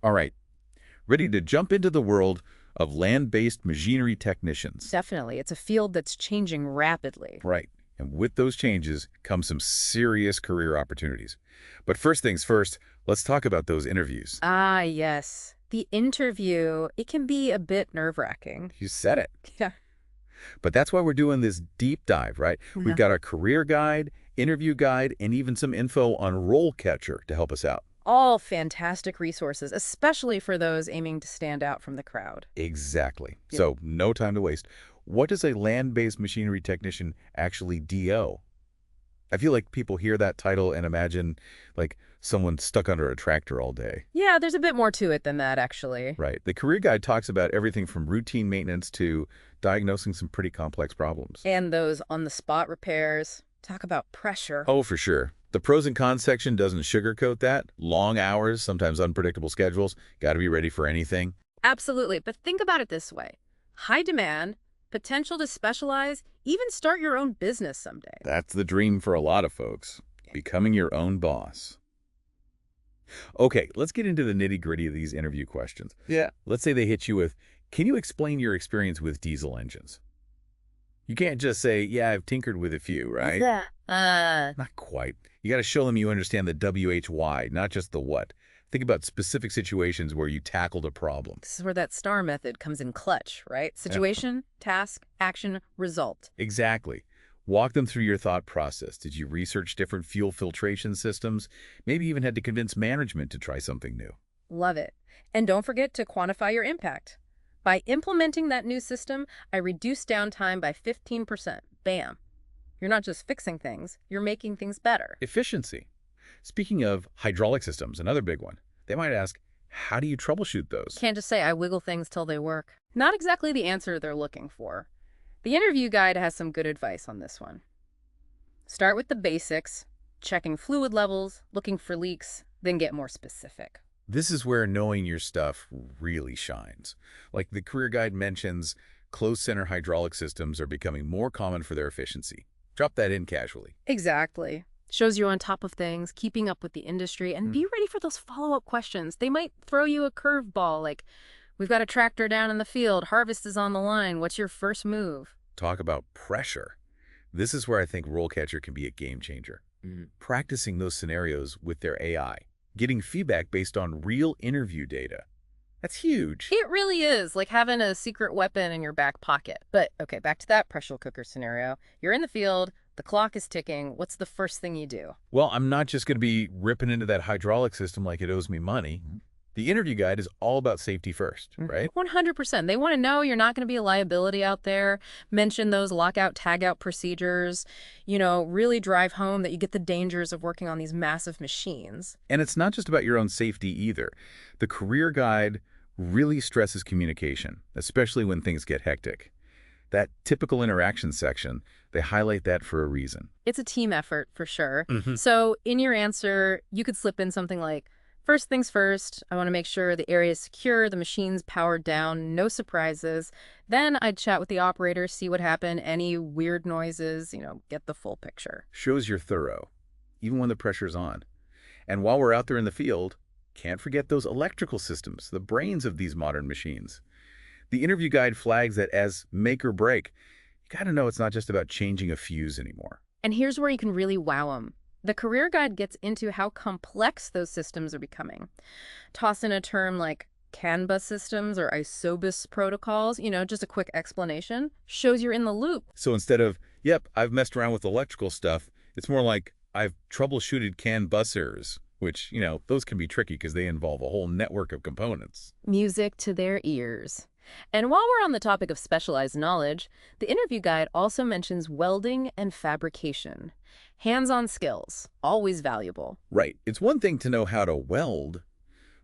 All right, ready to jump into the world of land-based machinery technicians. Definitely. It's a field that's changing rapidly. Right. And with those changes come some serious career opportunities. But first things first, let's talk about those interviews. Ah, yes. The interview, it can be a bit nerve-wracking. You said it. Yeah. But that's why we're doing this deep dive, right? We've Yeah. got our career guide, interview guide, and even some info on RoleCatcher to help us out. All fantastic resources, especially for those aiming to stand out from the crowd. Exactly. Yep. So no time to waste. What does a land-based machinery technician actually DO? I feel like people hear that title and imagine like someone stuck under a tractor all day. Yeah, there's a bit more to it than that, actually. Right. The career guide talks about everything from routine maintenance to diagnosing some pretty complex problems. And those on-the-spot repairs. Talk about pressure. Oh, for sure. The pros and cons section doesn't sugarcoat that. Long hours, sometimes unpredictable schedules, got to be ready for anything. Absolutely. But think about it this way. High demand, potential to specialize, even start your own business someday. That's the dream for a lot of folks, becoming your own boss. Okay, let's get into the nitty-gritty of these interview questions. Yeah. Let's say they hit you with, can you explain your experience with diesel engines? You can't just say, yeah, I've tinkered with a few, right? Not quite. You got to show them you understand the WHY, not just the what. Think about specific situations where you tackled a problem. This is where that STAR method comes in clutch, right? Situation, task, action, result. Exactly. Walk them through your thought process. Did you research different fuel filtration systems? Maybe even had to convince management to try something new. Love it. And don't forget to quantify your impact. By implementing that new system, I reduced downtime by 15%. Bam. You're not just fixing things, you're making things better. Efficiency. Speaking of hydraulic systems, another big one. They might ask, how do you troubleshoot those? Can't just say I wiggle things till they work. Not exactly the answer they're looking for. The interview guide has some good advice on this one. Start with the basics, checking fluid levels, looking for leaks, then get more specific. This is where knowing your stuff really shines. Like the career guide mentions, closed center hydraulic systems are becoming more common for their efficiency. Drop that in casually. Exactly. Shows you're on top of things, keeping up with the industry, and be ready for those follow-up questions. They might throw you a curveball like, we've got a tractor down in the field, harvest is on the line, what's your first move? Talk about pressure. This is where I think RoleCatcher can be a game changer. Practicing those scenarios with their AI, getting feedback based on real interview data. That's huge. It really is like having a secret weapon in your back pocket. But okay, back to that pressure cooker scenario. You're in the field, the clock is ticking. What's the first thing you do? Well, I'm not just going to be ripping into that hydraulic system like it owes me money. The interview guide is all about safety first, right? 100%. They want to know you're not going to be a liability out there. Mention those lockout, tagout procedures. Really drive home that you get the dangers of working on these massive machines. And it's not just about your own safety either. The career guide really stresses communication, especially when things get hectic. That typical interaction section, they highlight that for a reason. It's a team effort for sure. So in your answer, you could slip in something like, first things first, I want to make sure the area is secure, the machine's powered down, no surprises. Then I'd chat with the operator, see what happened, any weird noises, get the full picture. Shows you're thorough, even when the pressure's on. And while we're out there in the field, can't forget those electrical systems, the brains of these modern machines. The interview guide flags that as make or break. You got to know it's not just about changing a fuse anymore. And here's where you can really wow them. The career guide gets into how complex those systems are becoming. Toss in a term like CAN bus systems or isobus protocols, just a quick explanation, shows you're in the loop. So instead of, yep, I've messed around with electrical stuff, it's more like I've troubleshooted CAN bus errors, which, those can be tricky because they involve a whole network of components. Music to their ears. And while we're on the topic of specialized knowledge, the interview guide also mentions welding and fabrication. Hands-on skills, always valuable. Right. It's one thing to know how to weld,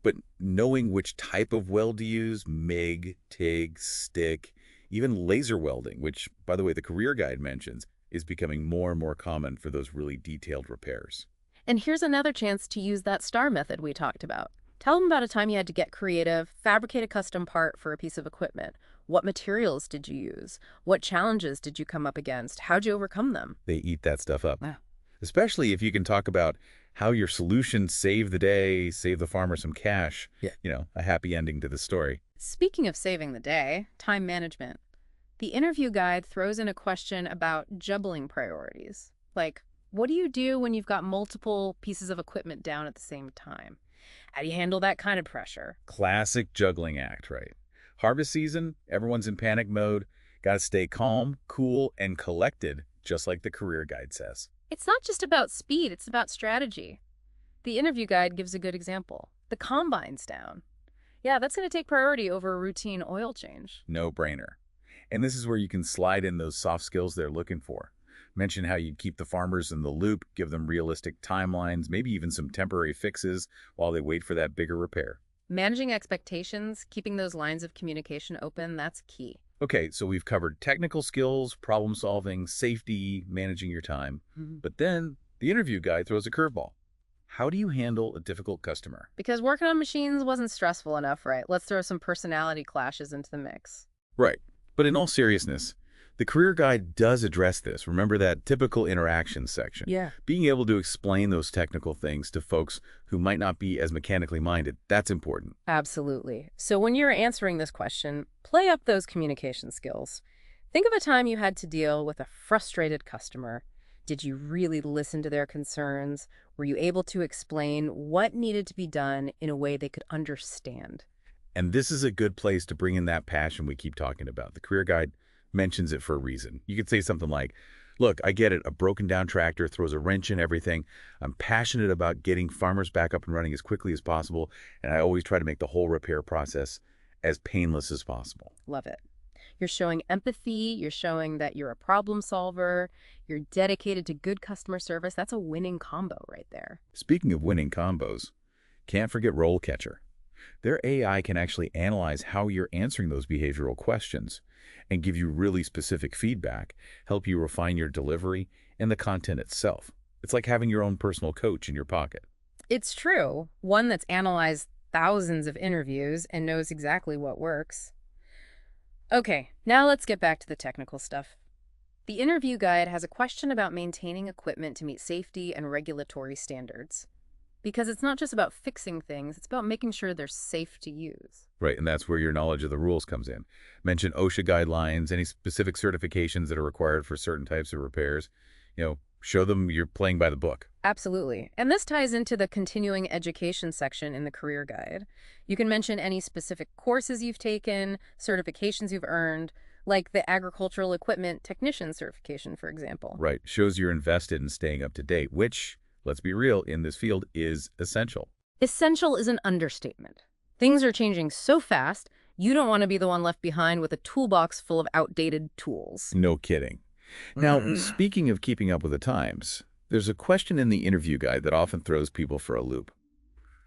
but knowing which type of weld to use, MIG, TIG, stick, even laser welding, which, by the way, the career guide mentions, is becoming more and more common for those really detailed repairs. And here's another chance to use that STAR method we talked about. Tell them about a time you had to get creative, fabricate a custom part for a piece of equipment. What materials did you use? What challenges did you come up against? How'd you overcome them? They eat that stuff up. Yeah. Especially if you can talk about how your solutions save the day, save the farmer some cash. Yeah. A happy ending to the story. Speaking of saving the day, time management. The interview guide throws in a question about juggling priorities. Like, what do you do when you've got multiple pieces of equipment down at the same time? How do you handle that kind of pressure? Classic juggling act, right? Harvest season, everyone's in panic mode. Got to stay calm, cool, and collected, just like the career guide says. It's not just about speed, it's about strategy. The interview guide gives a good example. The combine's down. Yeah, that's going to take priority over a routine oil change. No brainer. And this is where you can slide in those soft skills they're looking for. Mention how you keep the farmers in the loop, give them realistic timelines, maybe even some temporary fixes while they wait for that bigger repair. Managing expectations, keeping those lines of communication open, that's key. Okay, so we've covered technical skills, problem solving, safety, managing your time. But then the interview guide throws a curveball. How do you handle a difficult customer? Because working on machines wasn't stressful enough, right? Let's throw some personality clashes into the mix. Right. But in all seriousness, the career guide does address this. Remember that typical interaction section? Yeah. Being able to explain those technical things to folks who might not be as mechanically minded, that's important. Absolutely. So when you're answering this question, play up those communication skills. Think of a time you had to deal with a frustrated customer. Did you really listen to their concerns? Were you able to explain what needed to be done in a way they could understand? And this is a good place to bring in that passion we keep talking about. The career guide mentions it for a reason. You could say something like, look, I get it. A broken down tractor throws a wrench in everything. I'm passionate about getting farmers back up and running as quickly as possible. And I always try to make the whole repair process as painless as possible. Love it. You're showing empathy. You're showing that you're a problem solver. You're dedicated to good customer service. That's a winning combo right there. Speaking of winning combos, can't forget RoleCatcher. Their AI can actually analyze how you're answering those behavioral questions and give you really specific feedback, help you refine your delivery and the content itself. It's like having your own personal coach in your pocket. It's true. One that's analyzed thousands of interviews and knows exactly what works. Okay, now let's get back to the technical stuff. The interview guide has a question about maintaining equipment to meet safety and regulatory standards. Because it's not just about fixing things, it's about making sure they're safe to use. Right, and that's where your knowledge of the rules comes in. Mention OSHA guidelines, any specific certifications that are required for certain types of repairs. Show them you're playing by the book. Absolutely. And this ties into the continuing education section in the career guide. You can mention any specific courses you've taken, certifications you've earned, like the agricultural equipment technician certification, for example. Right, shows you're invested in staying up to date, which, let's be real, in this field is essential. Essential is an understatement. Things are changing so fast, you don't want to be the one left behind with a toolbox full of outdated tools. No kidding. Now, speaking of keeping up with the times, there's a question in the interview guide that often throws people for a loop.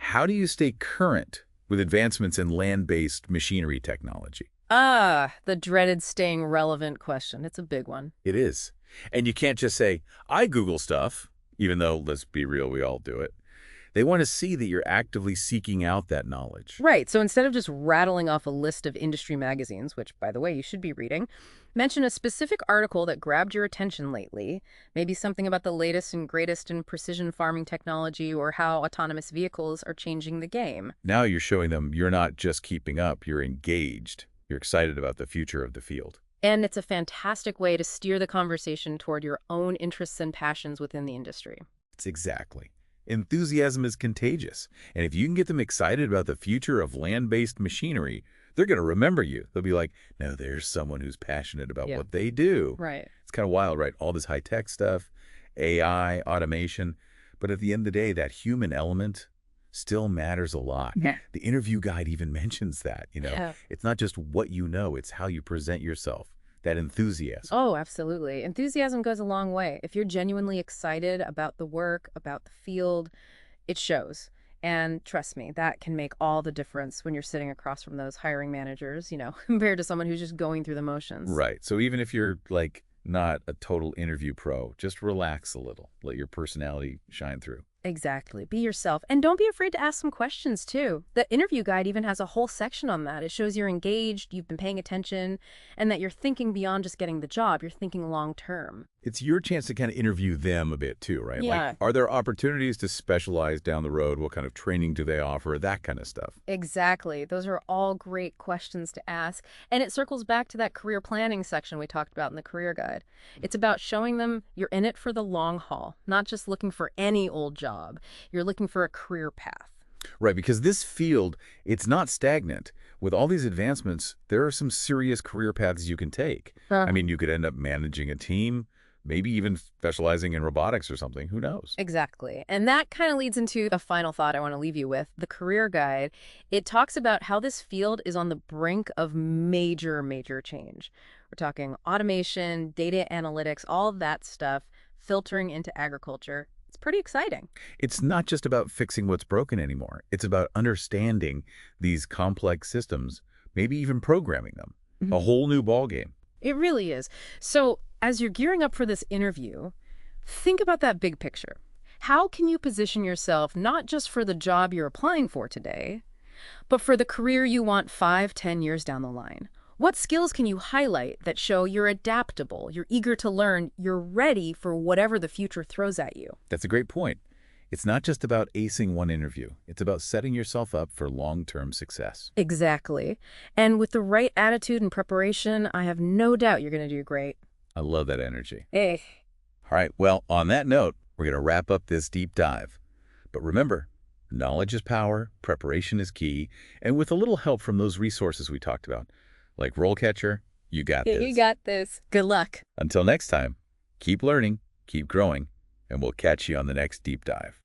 How do you stay current with advancements in land-based machinery technology? The dreaded staying relevant question. It's a big one. It is. And you can't just say, I Google stuff, even though, let's be real, we all do it. They want to see that you're actively seeking out that knowledge. Right. So instead of just rattling off a list of industry magazines, which, by the way, you should be reading, mention a specific article that grabbed your attention lately, maybe something about the latest and greatest in precision farming technology or how autonomous vehicles are changing the game. Now you're showing them you're not just keeping up, you're engaged. You're excited about the future of the field. And it's a fantastic way to steer the conversation toward your own interests and passions within the industry. It's exactly. Enthusiasm is contagious. And if you can get them excited about the future of land-based machinery, they're going to remember you. They'll be like, no, there's someone who's passionate about what they do. Right. It's kind of wild, right? All this high-tech stuff, AI, automation. But at the end of the day, that human element still matters a lot. Yeah. The interview guide even mentions that, Yeah. It's not just what you know, it's how you present yourself. That enthusiasm. Oh, absolutely. Enthusiasm goes a long way. If you're genuinely excited about the work, about the field, it shows. And trust me, that can make all the difference when you're sitting across from those hiring managers, compared to someone who's just going through the motions. Right. So even if you're not a total interview pro, just relax a little. Let your personality shine through. Exactly. Be yourself. And don't be afraid to ask some questions, too. The interview guide even has a whole section on that. It shows you're engaged, you've been paying attention, and that you're thinking beyond just getting the job. You're thinking long term. It's your chance to kind of interview them a bit too, right? Yeah. Like, are there opportunities to specialize down the road? What kind of training do they offer? That kind of stuff. Exactly. Those are all great questions to ask. And it circles back to that career planning section we talked about in the career guide. It's about showing them you're in it for the long haul, not just looking for any old job. You're looking for a career path. Right, because this field, it's not stagnant. With all these advancements, there are some serious career paths you can take. I mean, you could end up managing a team, maybe even specializing in robotics or something. Who knows? Exactly. And that kind of leads into the final thought I want to leave you with, the career guide. It talks about how this field is on the brink of major, major change. We're talking automation, data analytics, all of that stuff filtering into agriculture. It's pretty exciting. It's not just about fixing what's broken anymore. It's about understanding these complex systems, maybe even programming them. A whole new ballgame. It really is. So as you're gearing up for this interview, think about that big picture. How can you position yourself not just for the job you're applying for today, but for the career you want 5, 10 years down the line? What skills can you highlight that show you're adaptable, you're eager to learn, you're ready for whatever the future throws at you? That's a great point. It's not just about acing one interview. It's about setting yourself up for long-term success. Exactly. And with the right attitude and preparation, I have no doubt you're going to do great. I love that energy. Hey. All right, well, on that note, we're going to wrap up this deep dive. But remember, knowledge is power, preparation is key, and with a little help from those resources we talked about, like RoleCatcher, you got this. You got this. Good luck. Until next time, keep learning, keep growing, and we'll catch you on the next deep dive.